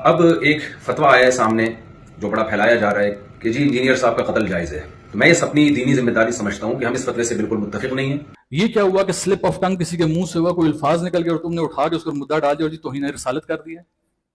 اب ایک فتویٰ آیا ہے سامنے جو بڑا پھیلایا جا رہا ہے کہ جی انجینئر صاحب کا قتل جائز ہے. تو میں اس اپنی دینی ذمہ داری سمجھتا ہوں کہ ہم اس فتوے سے بالکل متفق نہیں ہیں. یہ کیا ہوا کہ سلپ آف ٹنگ کسی کے منہ سے ہوا, کوئی الفاظ نکل گئے اور تم نے اٹھا کے اس پر مدعا ڈال دیا اور جی توہین رسالت کر دیا.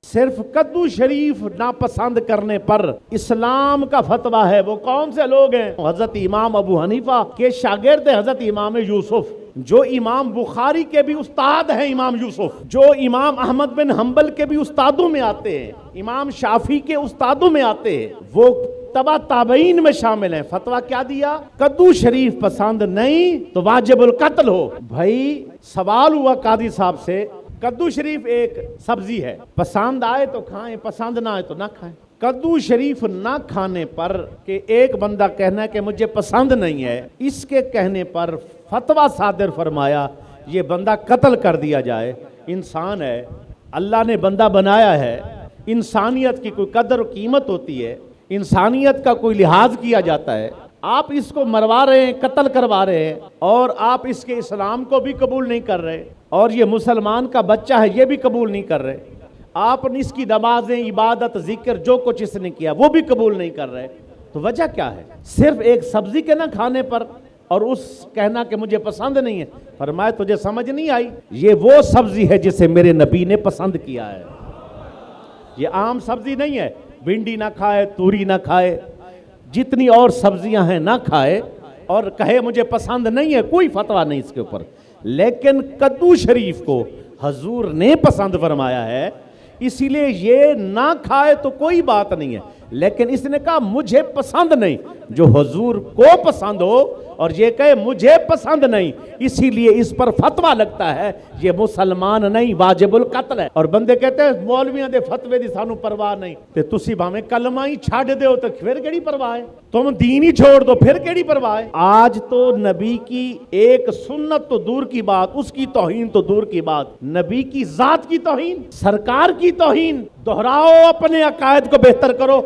صرف کدو شریف ناپسند کرنے پر اسلام کا فتویٰ ہے. وہ کون سے لوگ ہیں؟ حضرت امام ابو حنیفہ کے شاگرد حضرت امام یوسف, جو امام بخاری کے بھی استاد ہیں امام یوسف, جو امام احمد بن حنبل کے بھی استادوں میں آتے ہیں, امام شافعی کے استادوں میں آتے ہیں, وہ تبع تابعین میں شامل ہیں. فتویٰ کیا دیا؟ کدو شریف پسند نہیں تو واجب القتل ہو. بھائی سوال ہوا قاضی صاحب سے, کدو شریف ایک سبزی ہے, پسند آئے تو کھائیں, پسند نہ آئے تو نہ کھائیں. کدو شریف نہ کھانے پر کہ ایک بندہ کہنا ہے کہ مجھے پسند نہیں ہے, اس کے کہنے پر فتویٰ صادر فرمایا یہ بندہ قتل کر دیا جائے. انسان ہے, اللہ نے بندہ بنایا ہے, انسانیت کی کوئی قدر و قیمت ہوتی ہے, انسانیت کا کوئی لحاظ کیا جاتا ہے. آپ اس کو مروا رہے ہیں, قتل کروا رہے ہیں, اور آپ اس کے اسلام کو بھی قبول نہیں کر رہے, اور یہ مسلمان کا بچہ ہے یہ بھی قبول نہیں کر رہے. آپ نے اس کی نمازیں, عبادت, ذکر جو کچھ اس نے کیا وہ بھی قبول نہیں کر رہے. تو وجہ کیا ہے؟ صرف ایک سبزی کے نہ کھانے پر اور اس کہنا کہ مجھے پسند نہیں ہے. فرمایا تجھے سمجھ نہیں آئی, یہ وہ سبزی ہے جسے میرے نبی نے پسند کیا ہے. یہ عام سبزی نہیں ہے. بھنڈی نہ کھائے, توری نہ کھائے, جتنی اور سبزیاں ہیں نہ کھائے, اور کہے مجھے پسند نہیں ہے, کوئی فتویٰ نہیں اس کے اوپر. لیکن کدو شریف کو حضور نے پسند فرمایا ہے, اسی لیے یہ نہ کھائے تو کوئی بات نہیں ہے. لیکن اس نے کہا مجھے پسند نہیں. جو حضور کو پسند ہو اور یہ کہے مجھے پسند نہیں, اسی لیے اس پر فتویٰ لگتا ہے یہ مسلمان نہیں, واجب القتل ہے. اور بندے کہتے ہیں مولویاں دے فتوے دی سانو پرواہ نہیں, تے تسی بھاویں کلمہ ہی چھڈ دیو تے پھر کیڑی پرواہ ہے؟ تم دین ہی چھوڑ دو پھر کیڑی پرواہ ہے؟ آج تو نبی کی ایک سنت تو دور کی بات, اس کی توہین تو دور کی بات, نبی کی ذات کی توہین, سرکار کی توہین. دہراؤ اپنے عقائد کو بہتر کرو.